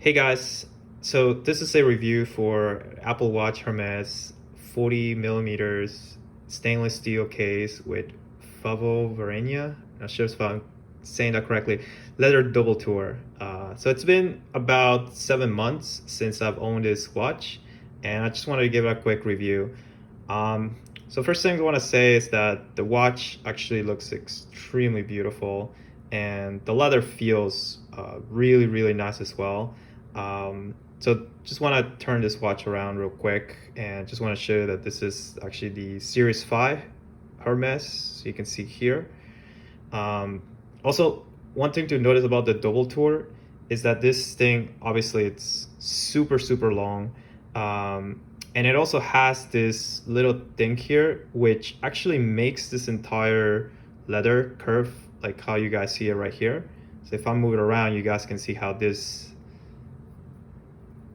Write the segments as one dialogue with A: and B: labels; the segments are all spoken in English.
A: Hey guys, so this is a review for Apple Watch Hermès 40 millimeters stainless steel case with Favo Varenia. Not sure if I'm saying that correctly. Leather double tour. So it's been about 7 months since I've owned this watch, and I just wanted to give it a quick review. So first thing I want to say is that the watch actually looks extremely beautiful, and the leather feels really nice as well. So just want to turn this watch around real quick and just want to show you that this is actually the Series 5 Hermes, so you can see here. Also, one thing to notice about the double tour is that this thing, obviously it's super long, and it also has this little thing here which actually makes this entire leather curve like how you guys see it right here. So if I move it around, you guys can see how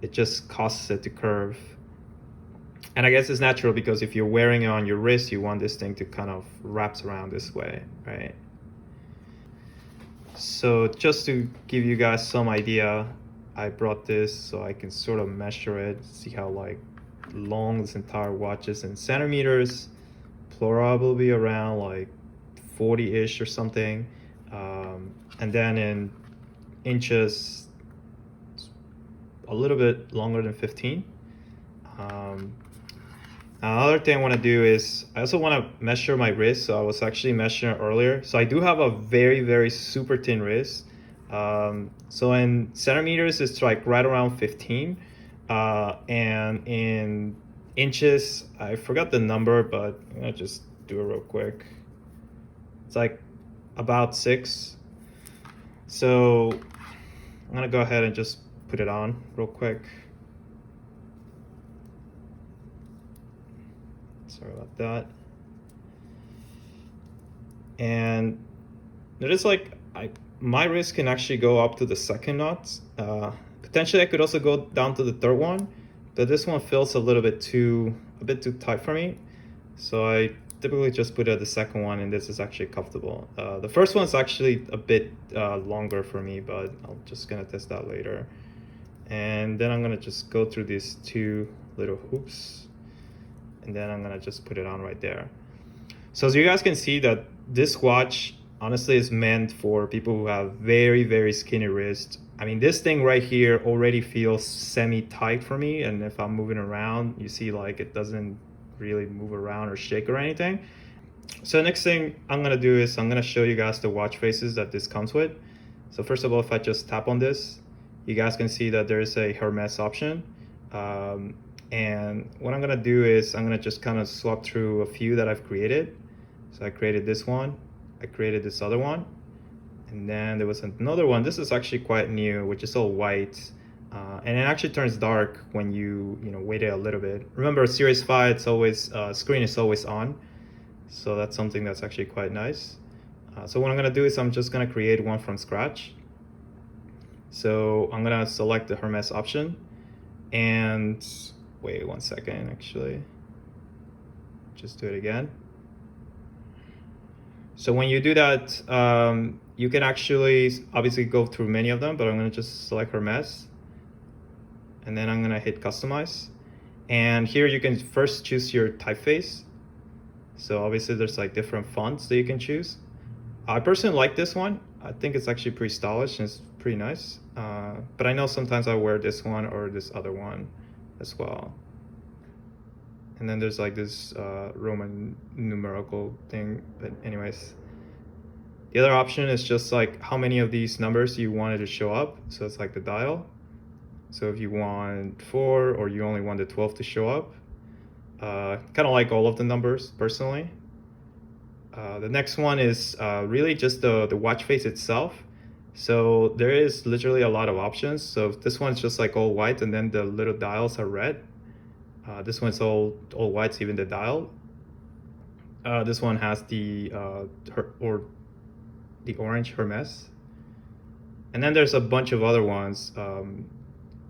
A: it just causes it to curve. And I guess it's natural because if you're wearing it on your wrist, you want this thing to kind of wraps around this way, right? So just to give you guys some idea, I brought this so I can sort of measure it, see how like long this entire watch is in centimeters. Probably around like 40-ish or something. And then in inches, a little bit longer than 15. Another thing I want to do is I also want to measure my wrist. So I was actually measuring earlier. So I do have a very super thin wrist. So in centimeters, it's like right around 15. And in inches, I forgot the number, but I'm gonna just do it real quick. It's like about 6. So I'm gonna go ahead and just put it on real quick. Sorry about that. And notice like my wrist can actually go up to the second knot. Potentially I could also go down to the third one, but this one feels a bit too tight for me. So I typically just put it at the second one, and this is actually comfortable. The first one's actually a bit longer for me, but I'm just gonna test that later. And then I'm gonna just go through these 2 little hoops, and then I'm gonna just put it on right there. So as you guys can see that this watch honestly is meant for people who have very skinny wrists. I mean, this thing right here already feels semi-tight for me, and if I'm moving around, you see like it doesn't really move around or shake or anything. So next thing I'm gonna do is I'm gonna show you guys the watch faces that this comes with. So first of all, if I just tap on this, you guys can see that there is a Hermes option. And what I'm gonna do is I'm gonna just kind of swap through a few that I've created. So I created this one, I created this other one, and then there was another one. This is actually quite new, which is all white. And it actually turns dark when you wait it a little bit. Remember, Series 5, it's always screen is always on, so that's something that's actually quite nice. So what I'm gonna do is I'm just gonna create one from scratch. So I'm gonna select the Hermes option, and wait 1 second, actually, just do it again. So when you do that, you can actually obviously go through many of them, but I'm gonna just select Hermes, and then I'm gonna hit customize. And here you can first choose your typeface. So obviously there's like different fonts that you can choose. I personally like this one. I think it's actually pretty stylish and it's pretty nice. But I know sometimes I wear this one or this other one as well. And then there's like this Roman numerical thing. But anyways, the other option is just like how many of these numbers you wanted to show up. So it's like the dial. So if you want 4 or you only want the 12 to show up, kind of like all of the numbers personally. The next one is really just the watch face itself. So there is literally a lot of options. So this one's just like all white, and then the little dials are red. This one's all white, even the dial. This one has the orange Hermes. And then there's a bunch of other ones,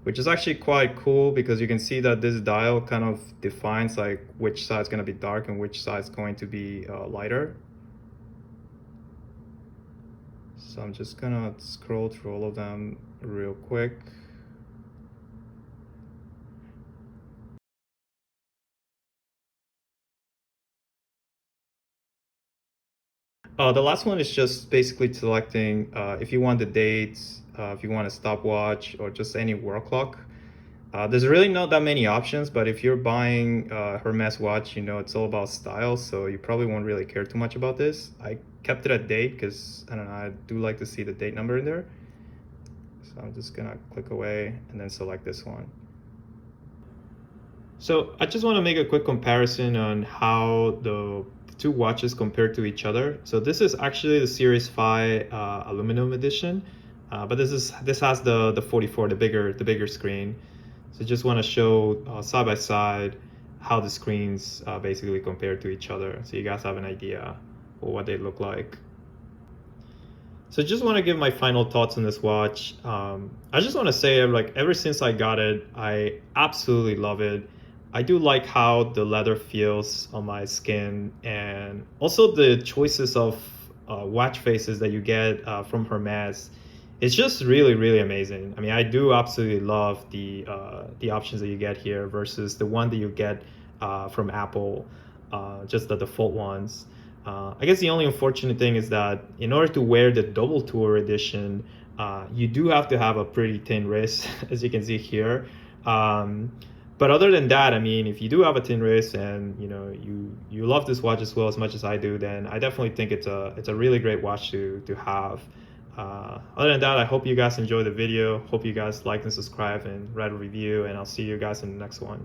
A: which is actually quite cool because you can see that this dial kind of defines like which side is going to be dark and which side is going to be lighter. So I'm just gonna scroll through all of them real quick. The last one is just basically selecting if you want the dates, if you want a stopwatch, or just any world clock. There's really not that many options, but if you're buying a Hermes watch, you know, it's all about style, so you probably won't really care too much about this. I kept it at date because, I don't know, I do like to see the date number in there. So I'm just gonna click away and then select this one. So I just want to make a quick comparison on how the two watches compare to each other. So this is actually the Series 5 aluminum edition, but this has the 44, the bigger screen. So just want to show side by side how the screens basically compare to each other, so you guys have an idea of what they look like. So just want to give my final thoughts on this watch. I just want to say, like, ever since I got it, I absolutely love it. I do like how the leather feels on my skin, and also the choices of watch faces that you get from Hermes. It's just really, really amazing. I mean, I do absolutely love the options that you get here versus the one that you get from Apple, just the default ones. I guess the only unfortunate thing is that in order to wear the double tour edition, you do have to have a pretty thin wrist, as you can see here. But other than that, I mean, if you do have a thin wrist and you know you love this watch as well as much as I do, then I definitely think it's a really great watch to have. Other than that, I hope you guys enjoyed the video. Hope you guys like and subscribe and write a review, and I'll see you guys in the next one.